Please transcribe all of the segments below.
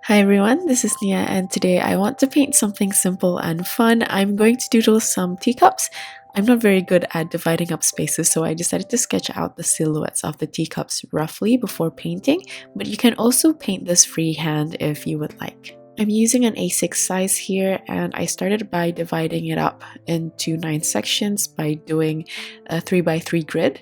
Hi everyone, this is Nia and today I want to paint something simple and fun. I'm going to doodle some teacups. I'm not very good at dividing up spaces, so I decided to sketch out the silhouettes of the teacups roughly before painting, but you can also paint this freehand if you would like. I'm using an A6 size here and I started by dividing it up into 9 sections by doing a 3x3 grid.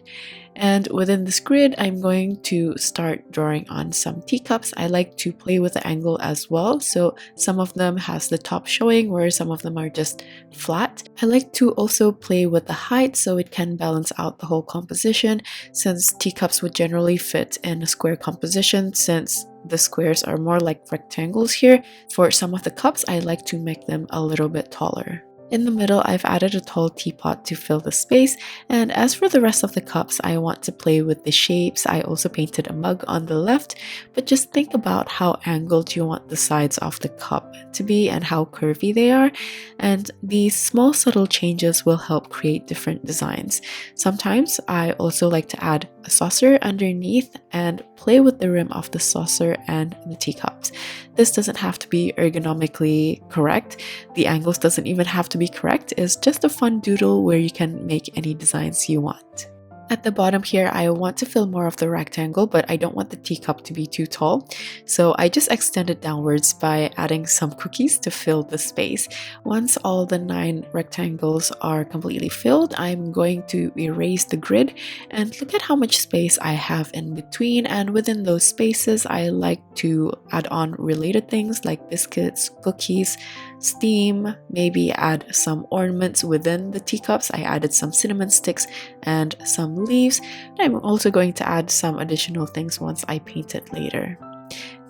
And within this grid, I'm going to start drawing on some teacups. I like to play with the angle as well, so some of them has the top showing where some of them are just flat. I like to also play with the height so it can balance out the whole composition, since teacups would generally fit in a square composition since the squares are more like rectangles here. For some of the cups, I like to make them a little bit taller. In the middle, I've added a tall teapot to fill the space, and as for the rest of the cups, I want to play with the shapes. I also painted a mug on the left, but just think about how angled you want the sides of the cup to be and how curvy they are, and these small subtle changes will help create different designs. Sometimes I also like to add a saucer underneath and play with the rim of the saucer and the teacups. This doesn't have to be ergonomically correct. The angles doesn't even have to be correct. It's just a fun doodle where you can make any designs you want. At the bottom here, I want to fill more of the rectangle, but I don't want the teacup to be too tall. So I just extended downwards by adding some cookies to fill the space. Once all the 9 rectangles are completely filled, I'm going to erase the grid and look at how much space I have in between. And within those spaces, I like to add on related things like biscuits, cookies, steam, maybe add some ornaments within the teacups. I added some cinnamon sticks and some leaves, and I'm also going to add some additional things once I paint it later.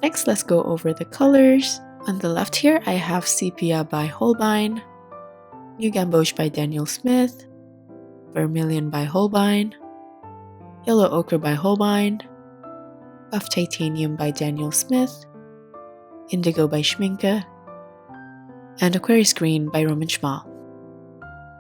Next, let's go over the colors. On the left here, I have Sepia by Holbein, New Gamboge by Daniel Smith, Vermilion by Holbein, Yellow Ochre by Holbein, Buff Titanium by Daniel Smith, Indigo by Schmincke, and Aquarius Green by Roman Szmal.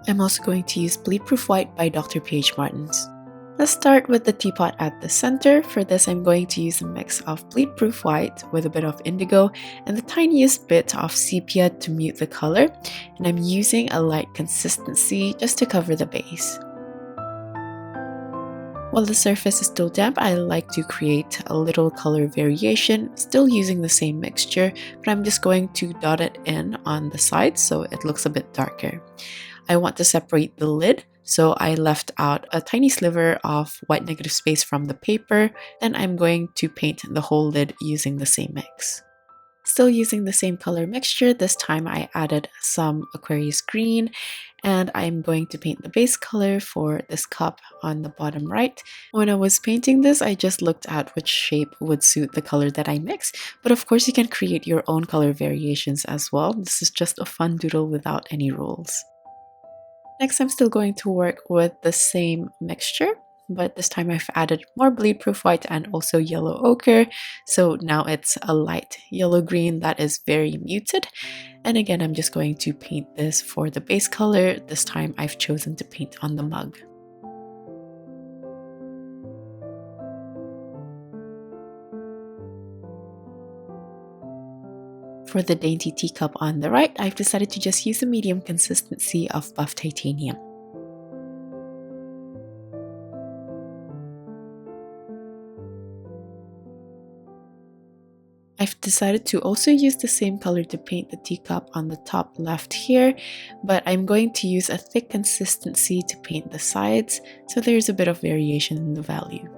I'm also going to use Bleed-Proof White by Dr. P.H. Martins. Let's start with the teapot at the center. For this, I'm going to use a mix of Bleed-Proof White with a bit of indigo and the tiniest bit of sepia to mute the color, and I'm using a light consistency just to cover the base. While the surface is still damp, I like to create a little color variation, still using the same mixture, but I'm just going to dot it in on the sides so it looks a bit darker. I want to separate the lid, so I left out a tiny sliver of white negative space from the paper, and I'm going to paint the whole lid using the same mix. Still using the same color mixture, this time I added some Aquarius green, and I'm going to paint the base color for this cup on the bottom right. When I was painting this, I just looked at which shape would suit the color that I mixed, but of course you can create your own color variations as well. This is just a fun doodle without any rules. Next, I'm still going to work with the same mixture, but this time I've added more bleed-proof white and also yellow ochre, so now it's a light yellow-green that is very muted. And again, I'm just going to paint this for the base color. This time I've chosen to paint on the mug. For the dainty teacup on the right, I've decided to just use a medium consistency of buff titanium. I've decided to also use the same color to paint the teacup on the top left here, but I'm going to use a thick consistency to paint the sides, so there's a bit of variation in the value.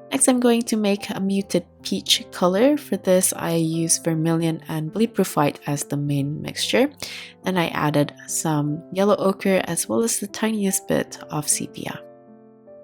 Next, I'm going to make a muted peach color. For this, I use vermilion and bleed-proof white as the main mixture. And I added some yellow ochre as well as the tiniest bit of sepia.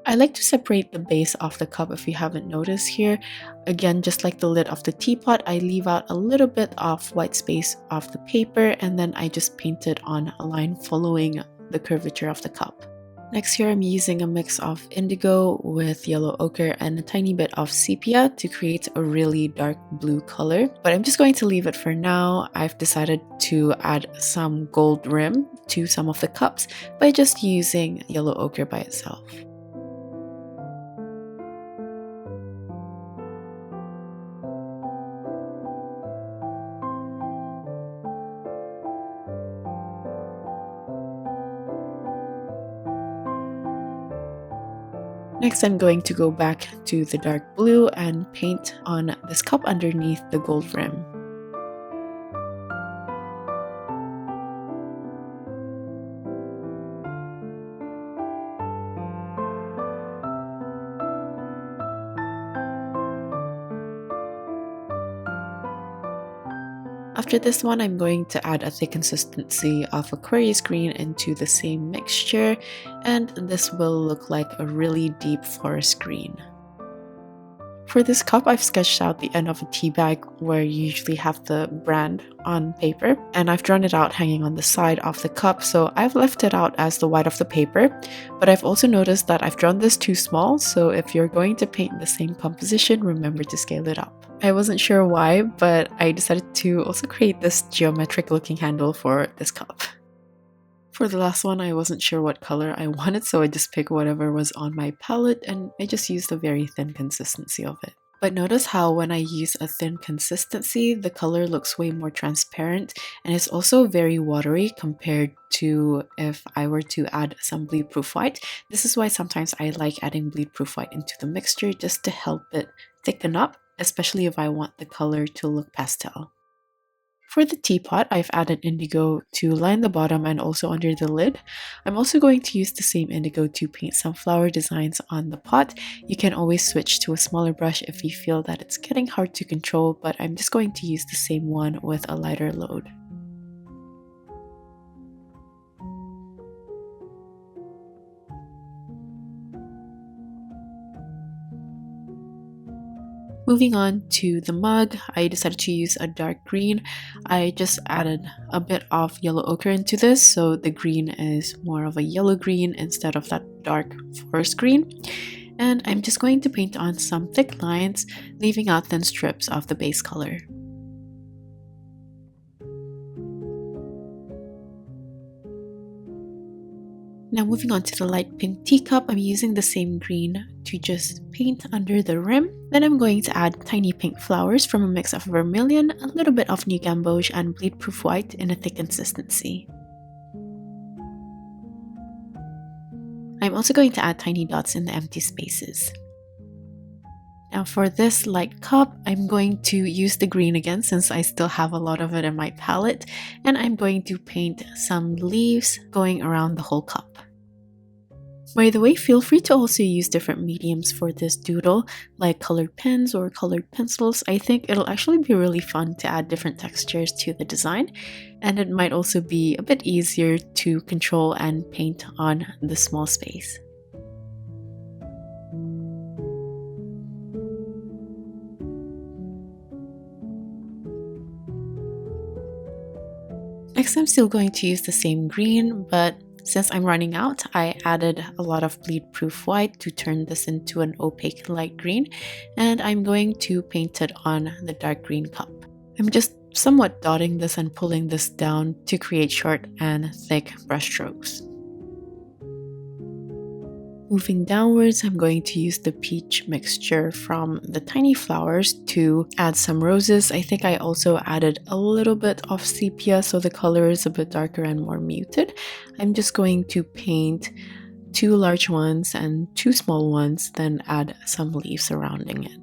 I like to separate the base of the cup if you haven't noticed here. Again, just like the lid of the teapot, I leave out a little bit of white space of the paper and then I just paint it on a line following the curvature of the cup. Next here, I'm using a mix of indigo with yellow ochre and a tiny bit of sepia to create a really dark blue color. But I'm just going to leave it for now. I've decided to add some gold rim to some of the cups by just using yellow ochre by itself. Next, I'm going to go back to the dark blue and paint on this cup underneath the gold rim. After this one, I'm going to add a thick consistency of Aquarius green into the same mixture, and this will look like a really deep forest green. For this cup, I've sketched out the end of a tea bag where you usually have the brand on paper, and I've drawn it out hanging on the side of the cup, so I've left it out as the white of the paper. But I've also noticed that I've drawn this too small, so if you're going to paint the same composition, remember to scale it up. I wasn't sure why, but I decided to also create this geometric looking handle for this cup. For the last one, I wasn't sure what color I wanted, so I just picked whatever was on my palette and I just used a very thin consistency of it. But notice how when I use a thin consistency, the color looks way more transparent, and it's also very watery compared to if I were to add some bleed proof white. This is why sometimes I like adding bleed proof white into the mixture just to help it thicken up, especially if I want the color to look pastel. For the teapot, I've added indigo to line the bottom and also under the lid. I'm also going to use the same indigo to paint some flower designs on the pot. You can always switch to a smaller brush if you feel that it's getting hard to control, but I'm just going to use the same one with a lighter load. Moving on to the mug, I decided to use a dark green. I just added a bit of yellow ochre into this, so the green is more of a yellow green instead of that dark forest green. And I'm just going to paint on some thick lines, leaving out thin strips of the base color. Now moving on to the light pink teacup, I'm using the same green to just paint under the rim. Then I'm going to add tiny pink flowers from a mix of vermilion, a little bit of new gamboge, and bleed proof white in a thick consistency. I'm also going to add tiny dots in the empty spaces. Now for this light cup, I'm going to use the green again since I still have a lot of it in my palette, and I'm going to paint some leaves going around the whole cup. By the way, feel free to also use different mediums for this doodle, like colored pens or colored pencils. I think it'll actually be really fun to add different textures to the design, and it might also be a bit easier to control and paint on the small space. Next, I'm still going to use the same green, but since I'm running out, I added a lot of bleed proof white to turn this into an opaque light green, and I'm going to paint it on the dark green cup. I'm just somewhat dotting this and pulling this down to create short and thick brush strokes. Moving downwards, I'm going to use the peach mixture from the tiny flowers to add some roses. I think I also added a little bit of sepia so the color is a bit darker and more muted. I'm just going to paint 2 large ones and 2 small ones, then add some leaves surrounding it.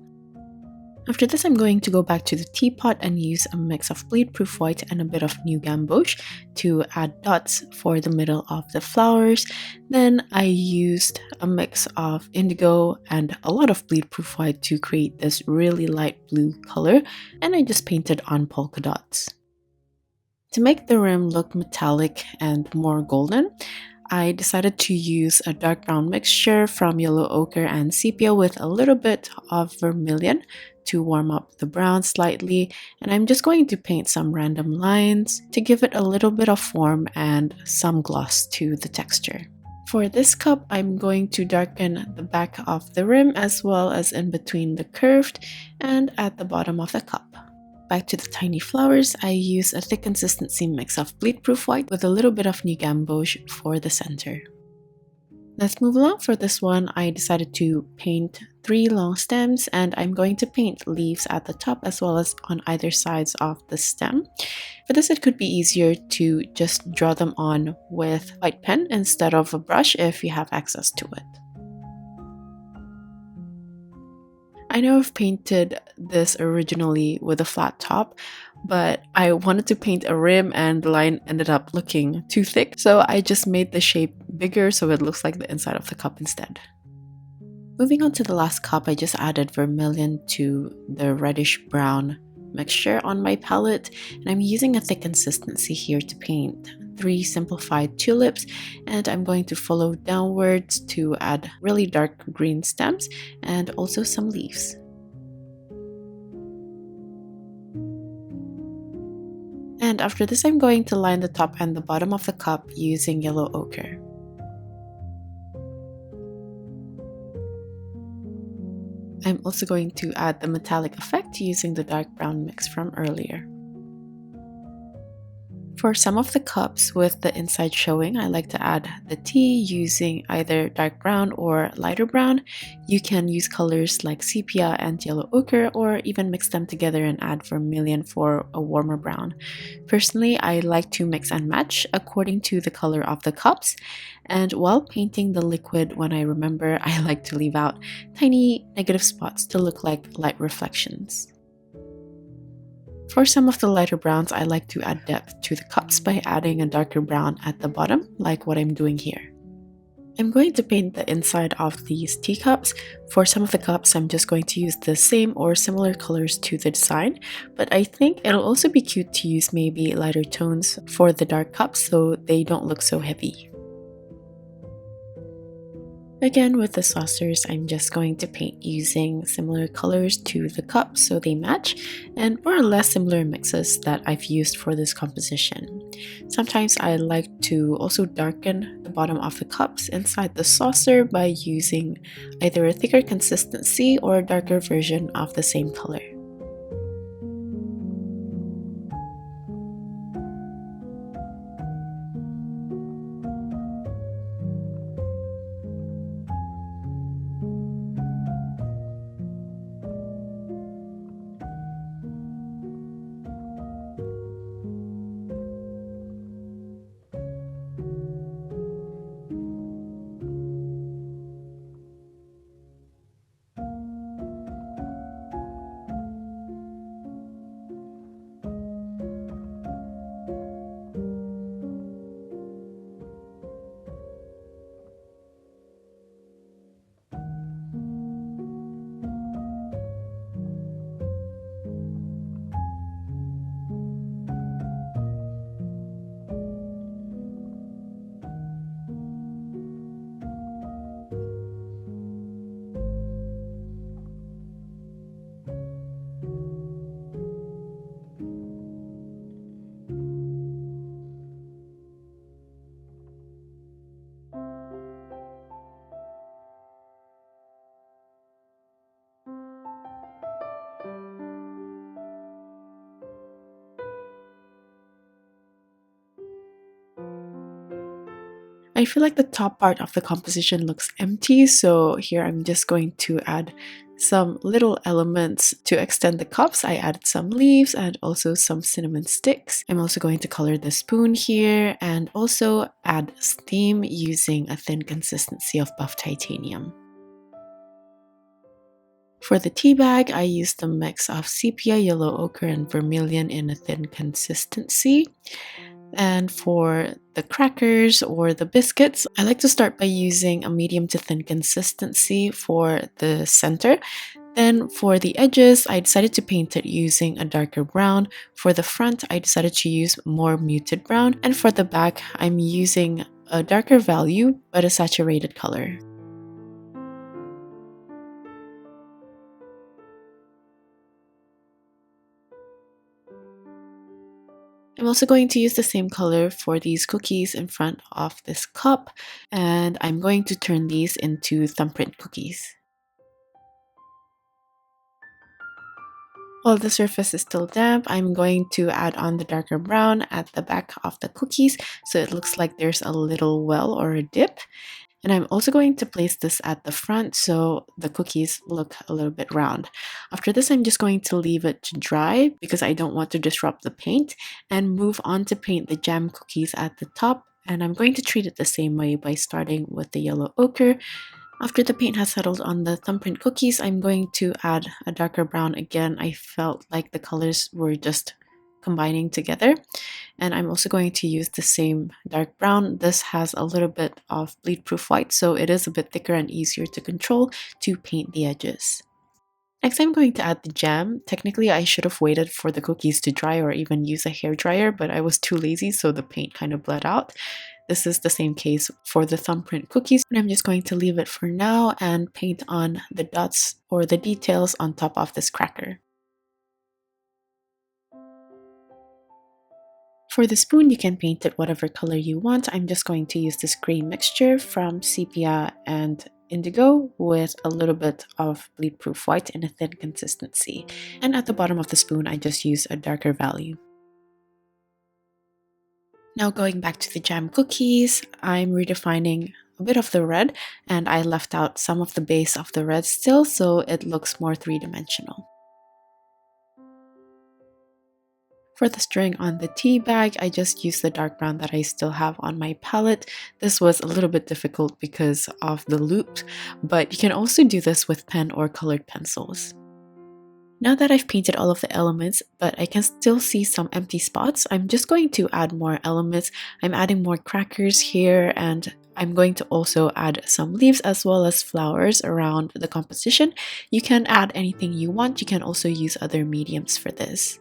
After this, I'm going to go back to the teapot and use a mix of bleed proof white and a bit of new gamboge to add dots for the middle of the flowers. Then I used a mix of indigo and a lot of bleed proof white to create this really light blue color, and I just painted on polka dots. To make the rim look metallic and more golden, I decided to use a dark brown mixture from yellow ochre and sepia with a little bit of vermilion to warm up the brown slightly, and I'm just going to paint some random lines to give it a little bit of form and some gloss to the texture. For this cup, I'm going to darken the back of the rim as well as in between the curved and at the bottom of the cup. Back to the tiny flowers, I use a thick consistency mix of bleed proof white with a little bit of new gamboge for the center. Let's move along. For this one, I decided to paint 3 long stems, and I'm going to paint leaves at the top as well as on either sides of the stem. For this, it could be easier to just draw them on with white pen instead of a brush if you have access to it. I know I've painted this originally with a flat top, but I wanted to paint a rim and the line ended up looking too thick, so I just made the shape bigger so it looks like the inside of the cup instead. Moving on to the last cup, I just added vermilion to the reddish brown mixture on my palette, and I'm using a thick consistency here to paint 3 simplified tulips, and I'm going to follow downwards to add really dark green stems and also some leaves. And after this, I'm going to line the top and the bottom of the cup using yellow ochre. I'm also going to add the metallic effect using the dark brown mix from earlier. For some of the cups with the inside showing, I like to add the tea using either dark brown or lighter brown. You can use colors like sepia and yellow ochre, or even mix them together and add vermilion for a warmer brown. Personally, I like to mix and match according to the color of the cups. And while painting the liquid, when I remember, I like to leave out tiny negative spots to look like light reflections. For some of the lighter browns, I like to add depth to the cups by adding a darker brown at the bottom, like what I'm doing here. I'm going to paint the inside of these teacups. For some of the cups, I'm just going to use the same or similar colors to the design, but I think it'll also be cute to use maybe lighter tones for the dark cups so they don't look so heavy. Again, with the saucers, I'm just going to paint using similar colors to the cups so they match, and more or less similar mixes that I've used for this composition. Sometimes I like to also darken the bottom of the cups inside the saucer by using either a thicker consistency or a darker version of the same color. I feel like the top part of the composition looks empty, so here I'm just going to add some little elements to extend the cups. I added some leaves and also some cinnamon sticks. I'm also going to color the spoon here and also add steam using a thin consistency of buff titanium. For the tea bag, I used a mix of sepia, yellow ochre, and vermilion in a thin consistency. And for the crackers or the biscuits, I like to start by using a medium to thin consistency for the center. Then for the edges, I decided to paint it using a darker brown. For the front, I decided to use more muted brown. And for the back, I'm using a darker value but a saturated color. I'm also going to use the same color for these cookies in front of this cup, and I'm going to turn these into thumbprint cookies. While the surface is still damp, I'm going to add on the darker brown at the back of the cookies so it looks like there's a little well or a dip. And I'm also going to place this at the front so the cookies look a little bit round. After this, I'm just going to leave it to dry because I don't want to disrupt the paint, and move on to paint the jam cookies at the top. And I'm going to treat it the same way by starting with the yellow ochre After the paint has settled on the thumbprint cookies, I'm going to add a darker brown again. I felt like the colors were just combining together. And I'm also going to use the same dark brown. This has a little bit of bleed-proof white, so it is a bit thicker and easier to control to paint the edges. Next, I'm going to add the jam. Technically, I should have waited for the cookies to dry or even use a hair dryer, but I was too lazy, so the paint kind of bled out. This is the same case for the thumbprint cookies, and I'm just going to leave it for now and paint on the dots or the details on top of this cracker. For the spoon, you can paint it whatever color you want. I'm just going to use this gray mixture from sepia and indigo with a little bit of bleed-proof white in a thin consistency. And at the bottom of the spoon, I just use a darker value. Now going back to the jam cookies, I'm redefining a bit of the red, and I left out some of the base of the red still, so it looks more three-dimensional. For the string on the tea bag, I just used the dark brown that I still have on my palette. This was a little bit difficult because of the loop, but you can also do this with pen or colored pencils. Now that I've painted all of the elements, but I can still see some empty spots, I'm just going to add more elements. I'm adding more crackers here, and I'm going to also add some leaves as well as flowers around the composition. You can add anything you want. You can also use other mediums for this.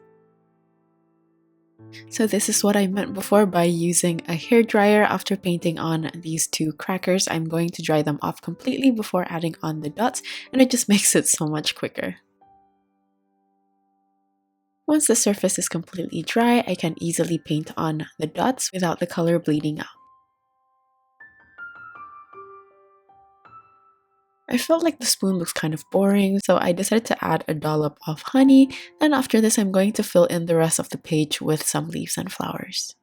So this is what I meant before by using a hairdryer. After painting on these two crackers, I'm going to dry them off completely before adding on the dots, and it just makes it so much quicker. Once the surface is completely dry, I can easily paint on the dots without the color bleeding out. I felt like the spoon looks kind of boring, so I decided to add a dollop of honey. Then after this, I'm going to fill in the rest of the page with some leaves and flowers.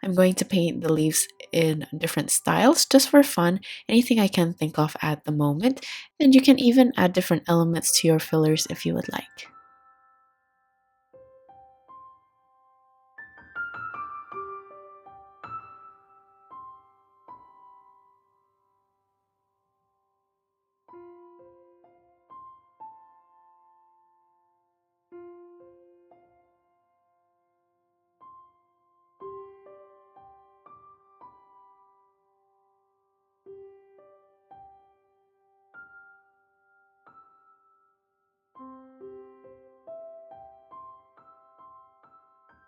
I'm going to paint the leaves in different styles just for fun, anything I can think of at the moment. And you can even add different elements to your fillers if you would like.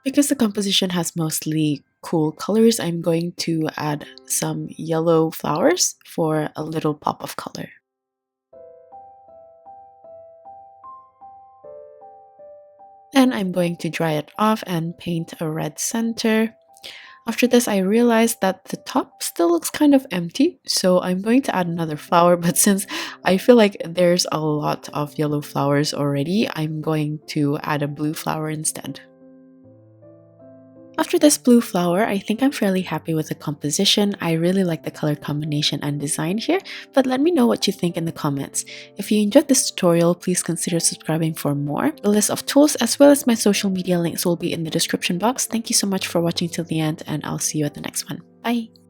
Because the composition has mostly cool colors, I'm going to add some yellow flowers for a little pop of color. Then I'm going to dry it off and paint a red center. After this, I realized that the top still looks kind of empty, so I'm going to add another flower, but since I feel like there's a lot of yellow flowers already, I'm going to add a blue flower instead. After this blue flower, I think I'm fairly happy with the composition. I really like the color combination and design here, but let me know what you think in the comments. If you enjoyed this tutorial, please consider subscribing for more. The list of tools as well as my social media links will be in the description box. Thank you so much for watching till the end, and I'll see you at the next one. Bye!